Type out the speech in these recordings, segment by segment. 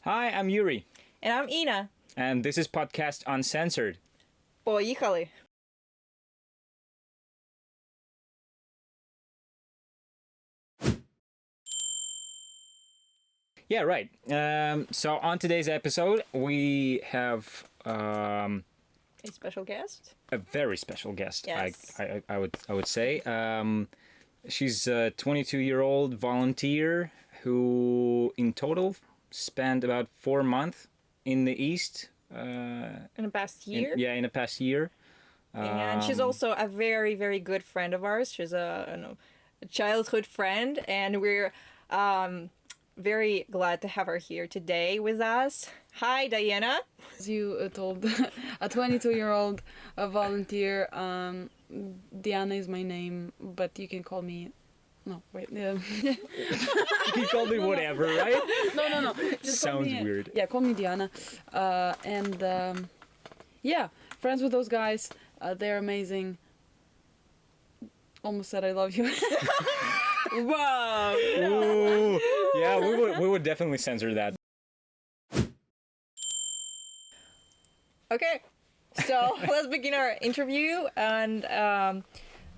Hi, I'm Yuri, And I'm Ina. and this is Podcast Uncensored. Поїхали! Yeah, right. So on today's episode, we have A special guest? a very special guest. Yes. I would say. She's a 22-year-old volunteer who, in total, spent about 4 months in the East. In the past year? In the past year. And she's also a very, very good friend of ours. She's a childhood friend, and we're very glad to have her here today with us. Hi, Diana. As you told, a 22-year-old volunteer. Diana is my name, but you can call me... No, wait. You can call me whatever, right? No. Just Sounds weird. Yeah, call me Diana. Yeah, friends with those guys. They're amazing. Almost said I love you. Wow. Ooh, yeah, we would definitely censor that. Okay, so let's begin our interview. And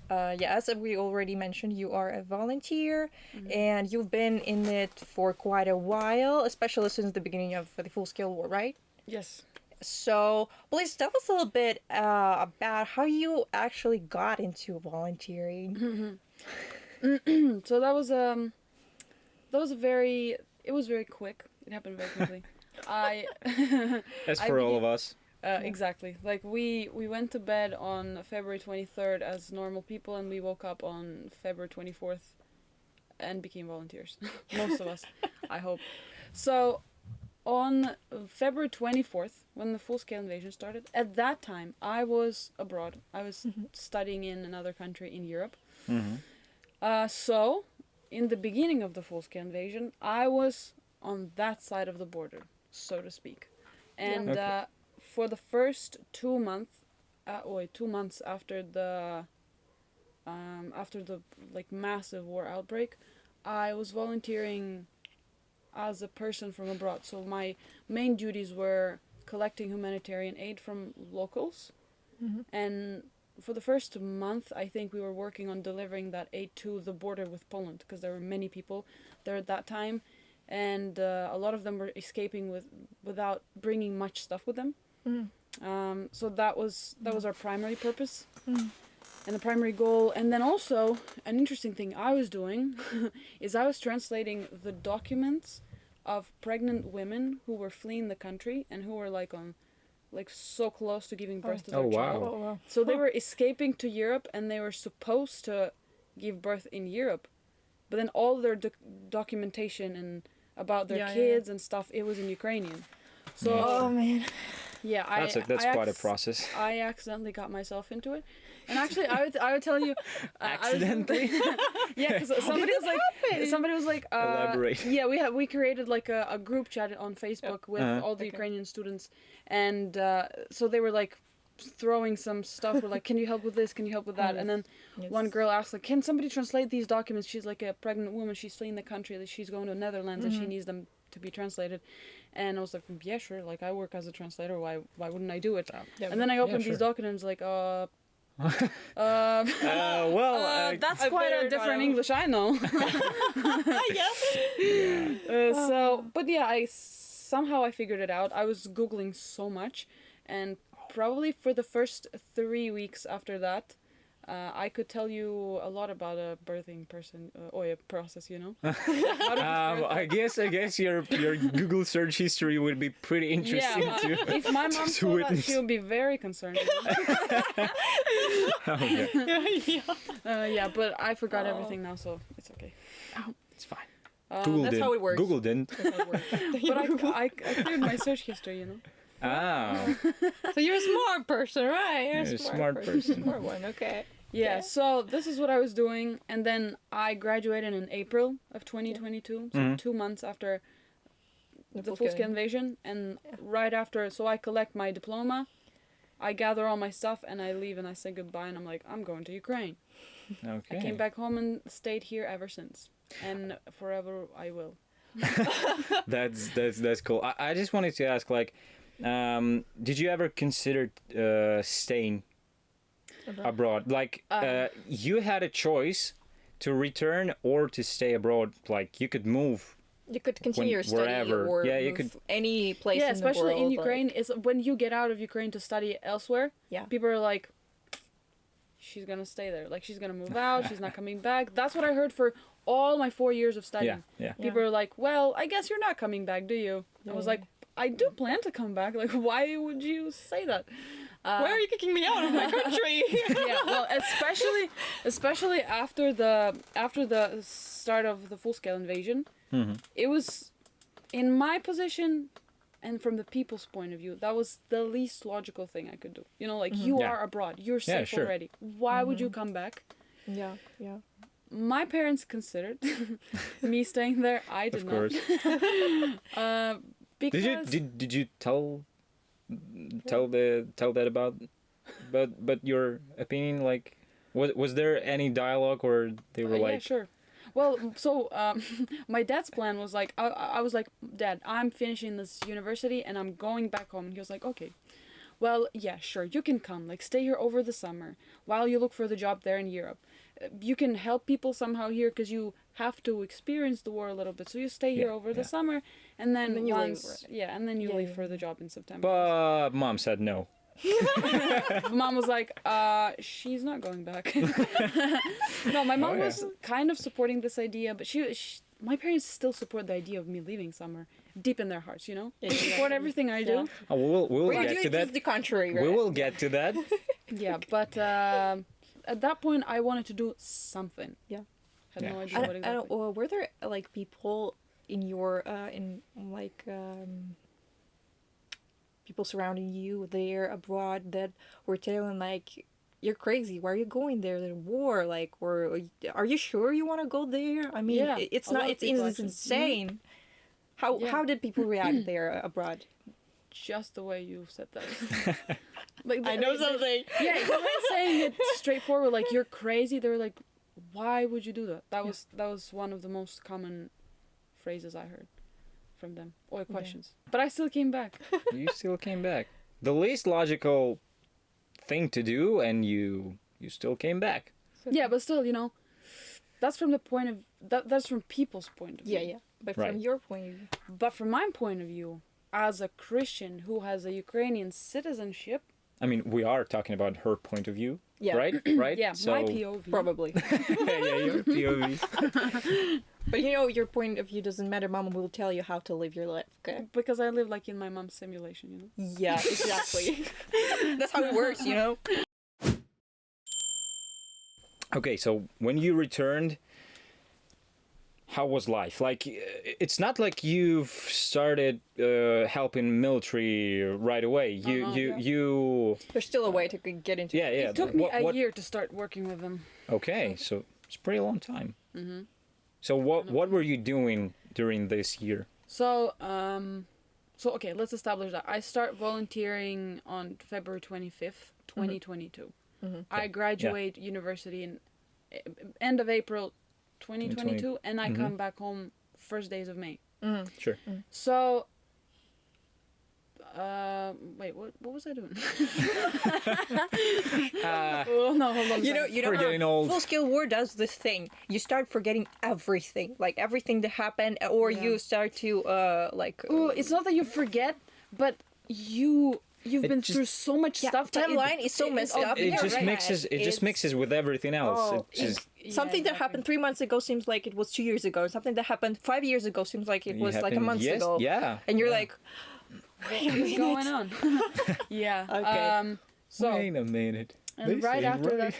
as we already mentioned, you are a volunteer, and you've been in it for quite a while, especially since the beginning of the full-scale war, right? Yes. So please tell us a little bit about how you actually got into volunteering. So that was very quick. It happened very quickly. As for all of us. Exactly. Like we went to bed on February 23rd as normal people, and we woke up on February 24th and became volunteers. Most of us, I hope. So on February 24th, when the full-scale invasion started, at that time I was abroad. I was studying in another country in Europe. So in the beginning of the full-scale invasion, I was on that side of the border, so to speak. And for the first 2 months, 2 months after the like massive war outbreak, I was volunteering as a person from abroad. So my main duties were collecting humanitarian aid from locals, and for the first month, I think we were working on delivering that aid to the border with Poland, because there were many people there at that time, and a lot of them were escaping without bringing much stuff with them. So that was our primary purpose and the primary goal. And then also an interesting thing I was doing is I was translating the documents of pregnant women who were fleeing the country and who were so close to giving birth to their child. Oh, wow. So they were escaping to Europe, and they were supposed to give birth in Europe, but then all their documentation and about their kids and stuff, it was in Ukrainian. So Oh, man. yeah, That's quite a process. I accidentally got myself into it, and actually, I would tell you, Accidentally? yeah, because somebody was like, Elaborate. Yeah, we created like a group chat on Facebook with all the Ukrainian students, and so they were like throwing some stuff. We're like, can you help with this? Can you help with that? And then one girl asked, like, can somebody translate these documents? She's like a pregnant woman. She's fleeing the country. She's going to the Netherlands, and she needs them to be translated. And I was like, yeah, sure. Like, I work as a translator. Why wouldn't I do it? And then I opened these documents, like, that's quite a different English, I know. But yeah, somehow I figured it out. I was Googling so much, and probably for the first 3 weeks after that, I could tell you a lot about a birthing person or a process, you know. I guess your Google search history would be pretty interesting too. If my mom saw that, she would be very concerned. But I forgot everything now, so it's okay. It's fine. That's how it works. Google didn't. But I cleared my search history, you know. Oh. So you're a smart person, right? You're a smart person. Smart one, okay. Yeah, so this is what I was doing, and then I graduated in April of 2022, so 2 months after the full-scale invasion, and right after, so I collect my diploma, I gather all my stuff, and I leave, and I say goodbye, and I'm like, I'm going to Ukraine. Okay. I came back home and stayed here ever since, and forever I will. That's cool. I just wanted to ask, like, did you ever consider staying abroad? Like, you had a choice to return or to stay abroad. Like, you could move. You could continue your study wherever. or Yeah, you move could. any place Yeah, in the especially world, in Ukraine, like- is when you get out of Ukraine to study elsewhere. Yeah. People are like, she's gonna stay there. Like, she's gonna move out. She's not coming back. That's what I heard for all my 4 years of Yeah, studying. yeah. People are like, well, I guess you're not coming back, do you? I was Yeah. like, I do plan to come back. Like, why would you say that? Why are you kicking me out of my country? Yeah, well, especially after the start of the full scale invasion, it was, in my position, and from the people's point of view, that was the least logical thing I could do. You know, like you Yeah. are abroad, you're Yeah, safe sure. already. Why would you come back? Yeah, yeah. My parents considered me staying there. I did Of not. course. Because Did you tell that about your opinion? Like, was there any dialogue or they were yeah, like, sure. Well, so my dad's plan was like, I was like, Dad, I'm finishing this university and I'm going back home. And he was like, okay, well, yeah, sure, you can come. Like, stay here over the summer while you look for the job there in Europe. You can help people somehow here because you have to experience the war a little bit. So you stay here Yeah, over the yeah. summer, and then, And then you leave, once, yeah, and then you Yeah, leave yeah, for the job in September. but Mom said no. Mom was like, she's not going back. No, my mom Oh, yeah. was kind of supporting this idea, but my parents still support the idea of me leaving somewhere deep in their hearts, you know? Yeah, They support everything I do. Yeah. Oh, we'll What you get do to is that. just the contrary, right? We will get to that. Yeah, but at that point, I wanted to do something. Yeah. Had Yeah, no idea sure. what exactly. Were there like people in your people surrounding you there abroad that were telling like, you're crazy, why are you going there, there's war, like, or are you sure you want to go there? I mean, Yeah, it's a not, lot of it's people actually. insane. How Yeah. how did people react there abroad? Just the way you said that. Like, I know something. Yeah, they were saying it straightforward, like, you're crazy. They were like, why would you do that? That was one of the most common phrases I heard from them, or questions. But I still came back. You still came back. The least logical thing to do, and you still came back. Yeah, but still, you know, that's from the point of that's from people's point of view. Yeah, yeah. But Right. from your point of view, But from my point of view, as a Christian who has a Ukrainian citizenship, I mean, we are talking about her point of view, yeah, right? Right? yeah, So, my POV. probably. yeah, your POV. But you know, your point of view doesn't matter. Mama will tell you how to live your life. Okay. Because I live like in my mom's simulation, you know. Yeah, exactly. That's how it works, you know. Okay, so when you returned, how was life? Like, it's not like you've started helping military right away. You. There's still a way to get into. Yeah, yeah. It took me What- a what- year to start working with them. Okay, so it's a pretty long time. Mm-hmm. So what were you doing during this year? So, okay, let's establish that. I start volunteering on February 25th, 2022. I graduate university in end of April 2022, and I come back home first days of May. Sure. So, wait, what was I doing? Oh, no, hold on. a You know, second. you know, We're getting old. Full scale war does this thing. You start forgetting everything, like everything that happened, or Yeah. you start to Ooh, it's not that you forget, but you've It been just- through so much Yeah, stuff. that timeline is so messed up. It Yeah, just right. mixes. It just It's- mixes with everything else. Oh, It just something that happened 3 months ago seems like it was 2 years ago. Something that happened 5 years ago seems like it was like a happened- month yes, ago. Yeah. And you're yeah. like, What's going on? Yeah. Okay. So Wait a minute. and This right ain't after right.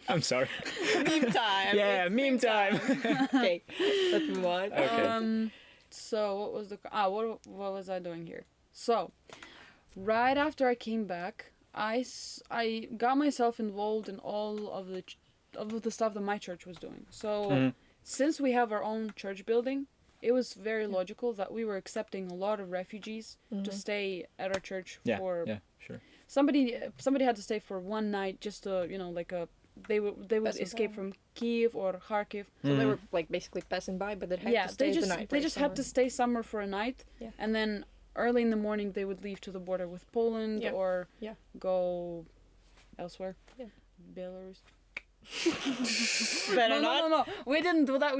I'm sorry. meme time. Yeah, It's meme time. Okay, let's move on. Okay. So what was what was I doing here? So right after I came back, I got myself involved in all of the stuff that my church was doing. So since we have our own church building, it was very logical that we were accepting a lot of refugees to stay at our church Yeah. for Yeah. Sure. somebody had to stay for one night just to, you know, like they would Pass the escape time. from Kyiv or Kharkiv. So they were like basically passing by, but they had to stay they the just night. they just had to stay somewhere for a night, Yeah. and then early in the morning they would leave to the border with Poland or go elsewhere. Yeah. Belarus. Better not. No. We didn't do that.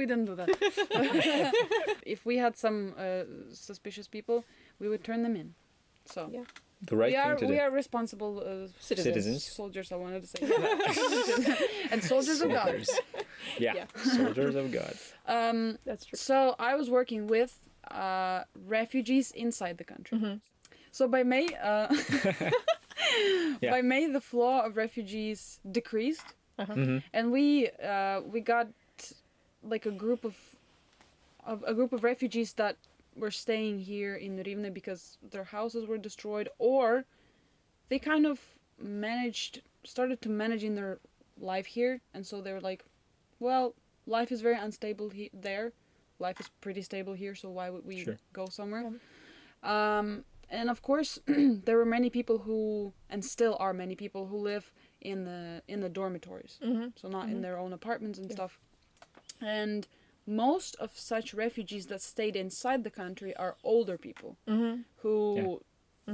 If we had some suspicious people, we would turn them in. So Yeah. The right thing to do. we are responsible Citizens. soldiers. I wanted to say, and soldiers of God. Yeah. Soldiers of God. That's true. So I was working with refugees inside the country. So by May, by May, the flow of refugees decreased, and we got like a group of refugees that were staying here in Rivne because their houses were destroyed, or they kind of started to managing their life here, and so they were like, well, life is very unstable there. Life is pretty stable here, so why would we go somewhere? And of course, there were many people who, and still are many people who live in the dormitories, so not in their own apartments and stuff. And most of such refugees that stayed inside the country are older people who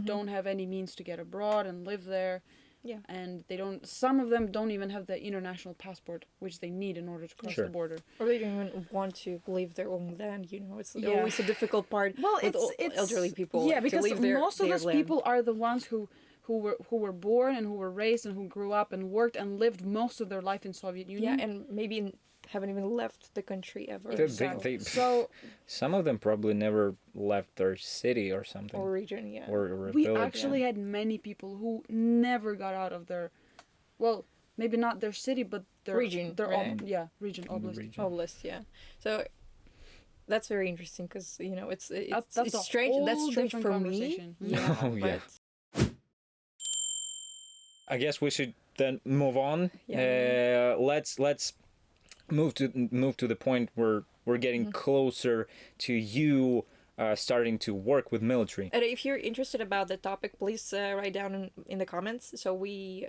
don't have any means to get abroad and live there. Yeah. And some of them don't even have the international passport, which they need in order to cross the border. Or they don't even want to leave their own land, it's always a difficult part with elderly people. Yeah, because to leave most of those people are the ones who were born and who were raised and who grew up and worked and lived most of their life in Soviet Union. Yeah, and maybe haven't even left the country ever. So some of them probably never left their city or something. Or region, Or a we village. actually had many people who never got out of their, well, maybe not their city, but their region. Region, oblast. Oblast, yeah. So that's very interesting because That's strange. That's strange different for me. conversation. Oh, yeah. I guess we should then move on. Let's move to the point where we're getting closer to you starting to work with military. And if you're interested about the topic, please write down in the comments so we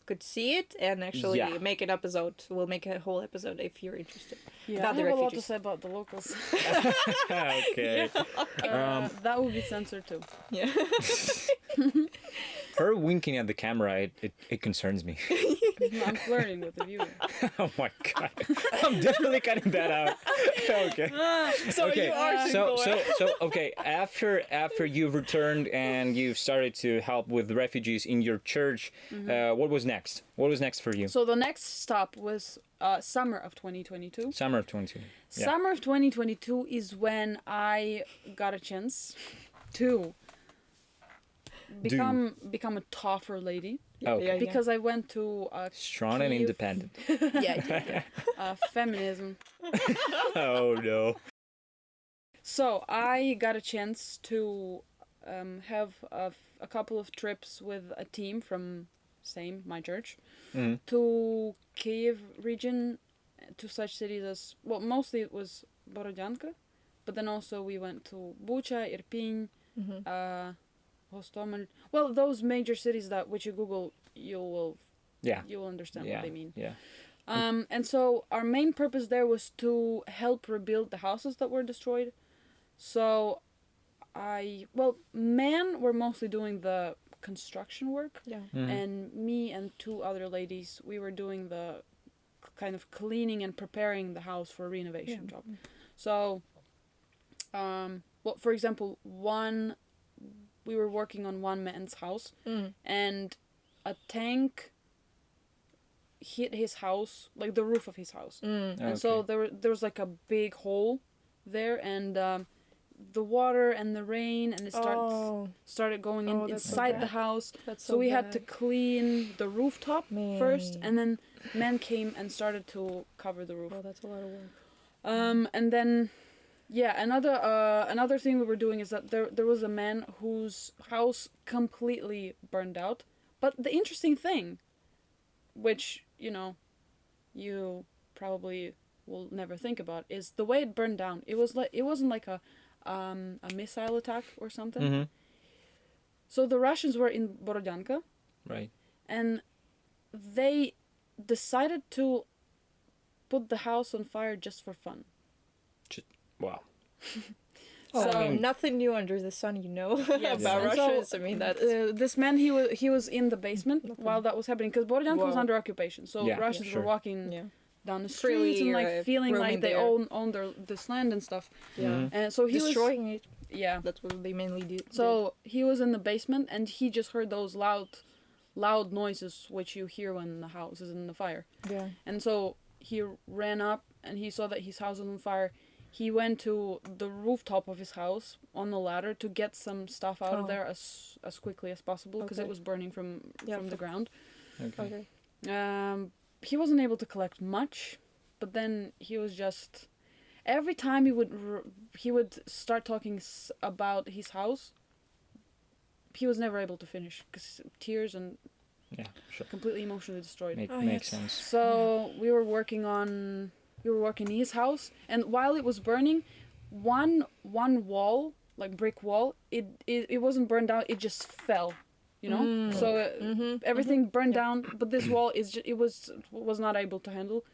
could see it and actually make an episode. We'll make a whole episode if you're interested. Yeah, about I the have a lot to refugees. say about the locals. Okay. That would be censored too. Yeah. Her winking at the camera, it concerns me. I'm flirting with the viewer. Oh my god. I'm definitely cutting that out. Okay. So Okay. you are single. So okay, after you've returned and you've started to help with refugees in your church, what was next? What was next for you? So the next stop was summer of 2022. Summer of 22. Yeah. Summer of 2022 is when I got a chance to become a tougher lady. Okay. Because I went to Strong and Kyiv, independent. Yeah. feminism. Oh no. So I got a chance to have a couple of trips with a team from my church, to Kyiv region, to such cities as, well, mostly it was Borodyanka, but then also we went to Bucha, Irpin, Hostomel. Well, those major cities that which you Google, you will understand what they mean. Yeah. And so our main purpose there was to help rebuild the houses that were destroyed. So men were mostly doing the construction work, and me and two other ladies, we were doing the kind of cleaning and preparing the house for a renovation job. So, for example, we were working on one man's house, and a tank hit his house, like the roof of his house, and so there was like a big hole there, and the water and the rain and it started going inside the house. So we had to clean the rooftop first, and then men came and started to cover the roof. Oh, that's a lot of work. And then another thing we were doing is that there was a man whose house completely burned out. But the interesting thing, which you probably will never think about, is the way it burned down. It wasn't like a missile attack or something. So the Russians were in Borodyanka, Right. and they decided to put the house on fire just for fun. Wow. Oh, So- I mean, nothing new under the sun, you know, Yes. about And Russians. so, I mean, that's this man, he was in the basement while that was happening because Borodyanka was Wow. under occupation. So Yeah, Russians sure. were walking yeah, down the Freely, streets and like feeling roaming like they there. own this land and stuff. yeah, Mhm. And so he was destroying it. yeah. That's what they mainly do. So he was in the basement and he just heard those loud noises which you hear when the house is in the fire. yeah, And so he ran up and he saw that his house was on fire. He went to the rooftop of his house on the ladder to get some stuff out of Oh. there as quickly as possible because Okay. it was burning from Yeah, the for- ground. Okay. okay. He wasn't able to collect much, but then he was just every time he would start talking about his house. He was never able to finish because tears and Yeah, sure. completely emotionally destroyed. Oh, Makes yes. sense. So we were working in his house, and while it was burning, one wall, like brick wall, it wasn't burned down. It just fell, you know. Mm. So everything burned Yeah. down, but this wall was not able to handle.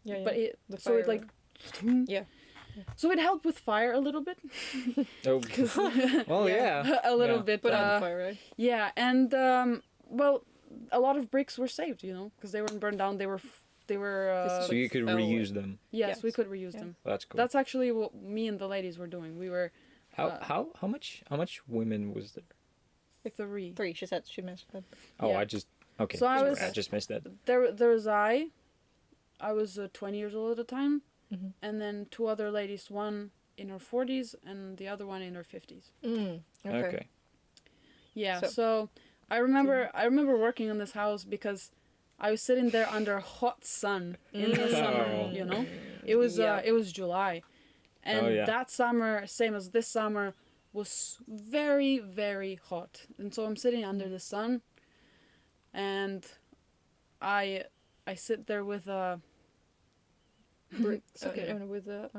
Yeah, yeah. But it The so it fire. like Yeah. So it helped with fire a little bit. Oh, well, yeah. A little Yeah. bit. Put out the fire, right? Yeah, and well, a lot of bricks were saved, you know, because they weren't burned down. They were. So you could fell away. reuse them. Yes, Yes. we could reuse Yeah. them. That's cool. That's actually what me and the ladies were doing. We were How much women was there? 3. 3, she said. She mentioned that. Oh, Yeah. I just okay. So I sorry, was- I just missed that. There was I was 20 years old at the time, Mhm. and then 2 other ladies, one in her 40s and the other one in her 50s. Mm, okay. Okay. Yeah, So- so I remember working on this house because I was sitting there under a hot sun in the summer, Oh. you know. Yeah. It was July. And Oh, yeah. that summer, same as this summer, was very, very hot. And so I'm sitting under the sun and I sit there with a Brick, It's okay. with the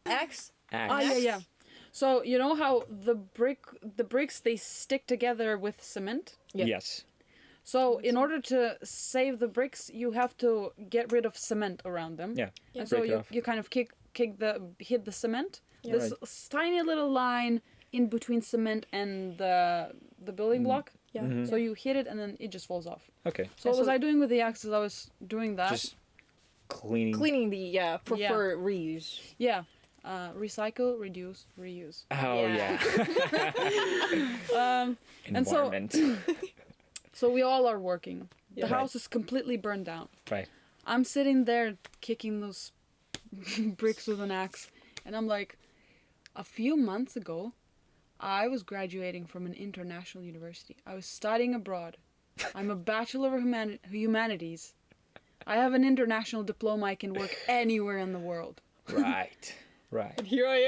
axe. Axe. Ah, yeah. So you know how the bricks they stick together with cement? Yeah. Yes. So in order to save the bricks, you have to get rid of cement around them. Yeah. Yeah. And so Break it off. you kind of hit the cement. Yeah. This tiny little line in between cement and the building block. Yeah. Mhm. So you hit it and then it just falls off. Okay. So what So- was I doing with the axes? I was doing that. Just cleaning. Cleaning the Yeah. for reuse. Yeah. Recycle, reduce, reuse. Oh Yeah. yeah. And so- Environment. So we all are working. The Yeah. house is completely burned down. Right. I'm sitting there kicking those bricks with an axe, and I'm like, a few months ago, I was graduating from an international university. I was studying abroad. I'm a Bachelor of Humanities. I have an international diploma. I can work anywhere in the world. Right. Right. Here I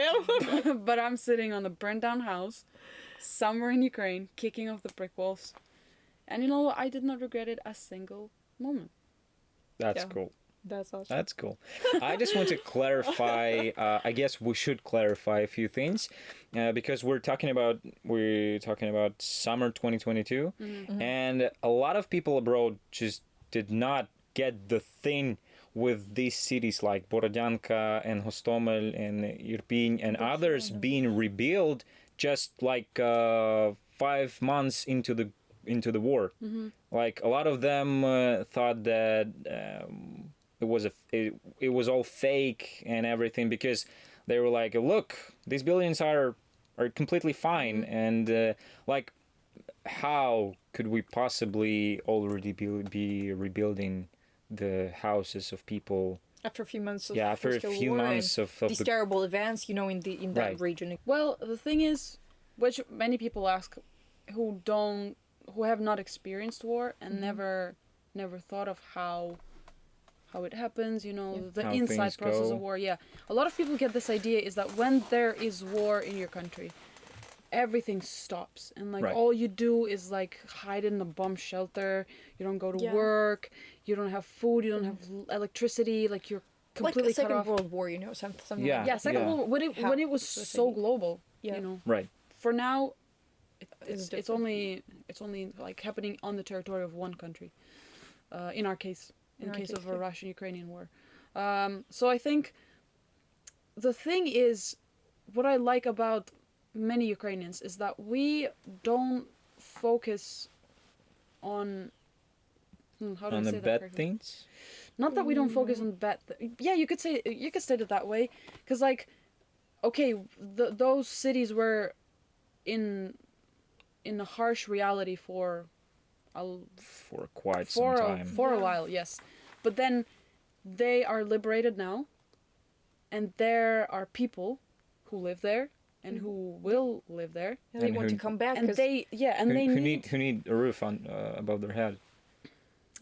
am. But I'm sitting on a burned down house, somewhere in Ukraine, kicking off the brick walls. And you know what? I did not regret it a single moment. That's Yeah. cool. That's awesome. That's cool. I just want to clarify. I guess we should clarify a few things, because we're talking about summer 2022, and a lot of people abroad just did not get the thing with these cities like Borodyanka and Hostomel and Irpin and others being rebuilt just like 5 months into the war. Like a lot of them thought that it was all fake and everything, because they were like, look, these buildings are completely fine, and like, how could we possibly already be rebuilding the houses of people? After a few months of Yeah, after a full-scale few war and months of these the terrible events, you know, in that Right. region. Well, the thing is, which many people ask, who have not experienced war and never thought of how it happens, you know, the How inside things process go. of war. Yeah, a lot of people get this idea is that when there is war in your country, everything stops, and like Right. all you do is like hide in a bomb shelter. You don't go to Yeah. work. You don't have food. You don't have electricity. Like you're Like completely the cut Second off. World War, you know, something Yeah. like Yeah, Second Yeah. World War, when it was Half so the thing. global, Yeah. you know. right. For now, It's it's different. only like happening on the territory of one country. In our case, in In our case case, of a yeah. Russian-Ukrainian war. So I think the thing is, what I like about many Ukrainians is that we don't focus on how do On I the say that bad correctly? things. Not that we don't focus on bad. Yeah, you could say it that way, because like, okay, those cities were in a harsh reality for a For quite some time. for a while, yes, but then they are liberated now, and there are people who live there and who will live there, And they And want to who- come back and 'cause- they they who need a roof on above their head.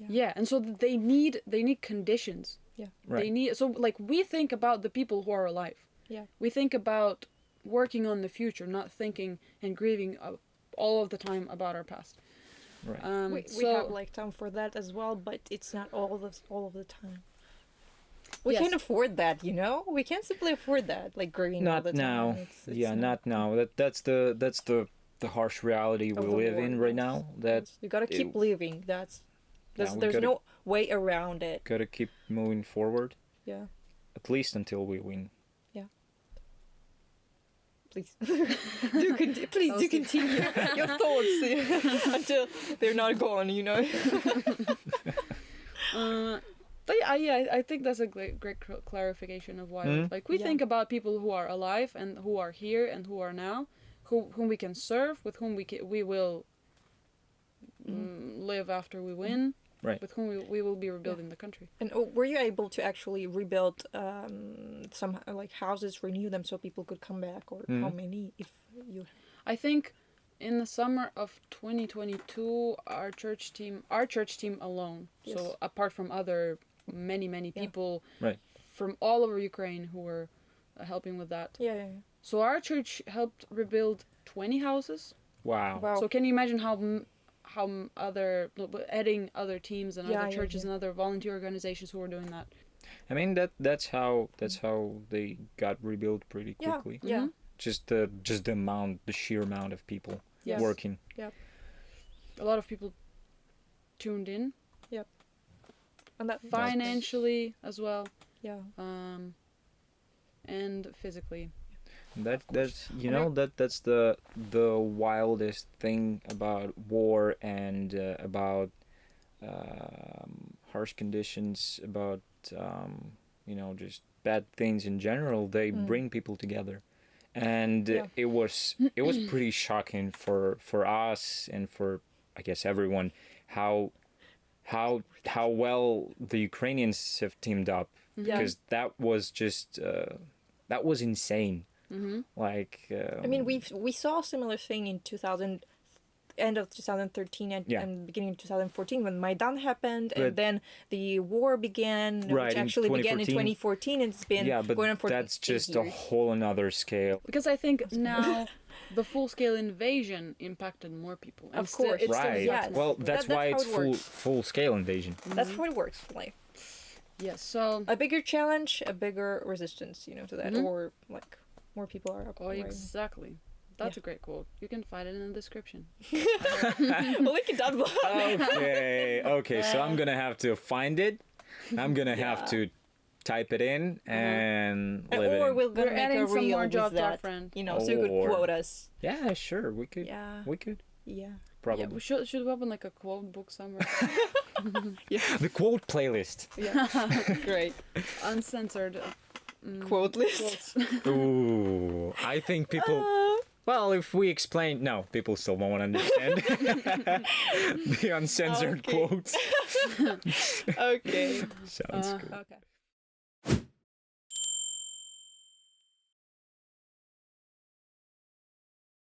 yeah, and so they need conditions. Yeah. Right. They need, so like, we think about the people who are alive. Yeah. We think about working on the future, not thinking and grieving all of the time about our past. Right. we So have like time for that as well, but it's not all of the time. We Yes. can't afford that, you know. We can't simply afford that, like grieving all Not the time. now. Yeah, not now. That's the harsh reality we Of the live war, in right yes. now. That You gotta keep living. we There's gotta- no way around it. gotta keep moving forward, Yeah, at least until we win. please please do continue your thoughts until they're not gone. You know. but yeah, I think that's a great clarification of why, Mhm. like, we Yeah. think about people who are alive and who are here and who are now, whom we can serve, with whom we will live after we win, Right. with whom we will be rebuilding the country. And were you able to actually rebuild some like houses, renew them so people could come back, or how many? If you I think in the summer of 2022, our church team alone, Yes. so apart from other many people Right. from all over Ukraine who were helping with that. yeah. So our church helped rebuild 20 houses. Wow. Wow. So can you imagine how other, adding other teams and Yeah, other yeah, churches yeah. and other volunteer organizations who were doing that? I mean that's how they got rebuilt pretty Yeah. quickly. Yeah. Mhm. Just the sheer amount of people Yes. working. A lot of people tuned in And that financially as well, Yeah. and physically. That's you And know that's the wildest thing about war and about harsh conditions, about just bad things in general. They bring people together, and Yeah. it was pretty shocking for us and for, I guess, everyone how well the Ukrainians have teamed up, Yeah. because that was just that was insane. Mm-hmm. Like I mean, we saw a similar thing in 2000, end of 2013 Yeah. and beginning of 2014 when Maidan happened, But- and then the war began, Right, which in actually began in 2014, 2014. and it's been yeah, but going on for that's 8 just a years. whole another scale. Because I think now the full-scale invasion impacted more people. And Of course. it still Right. yeah. impacts more Well, people. that's That's why how it's it works. full scale invasion. That's how it works. Like Yes, so a bigger challenge, a bigger resistance, to that, Mhm. or like more people are up. exactly. That's a great quote. You can find it in the description. We'll link it down below. Okay, so I'm gonna have to find it. I'm gonna have to type it in and live it Or in. we're gonna We're make adding a some reel more with job to our that, friend. so you could Or- quote us. Yeah, sure, we could. Yeah. We could Yeah. probably. Yeah, we should we open like a quote book somewhere. The quote playlist. Yeah, Great. uncensored Quote list. quotes. Ooh, I think people. Well, if we explain, no, people still won't understand the uncensored Okay. quotes. Okay. Sounds good. Okay.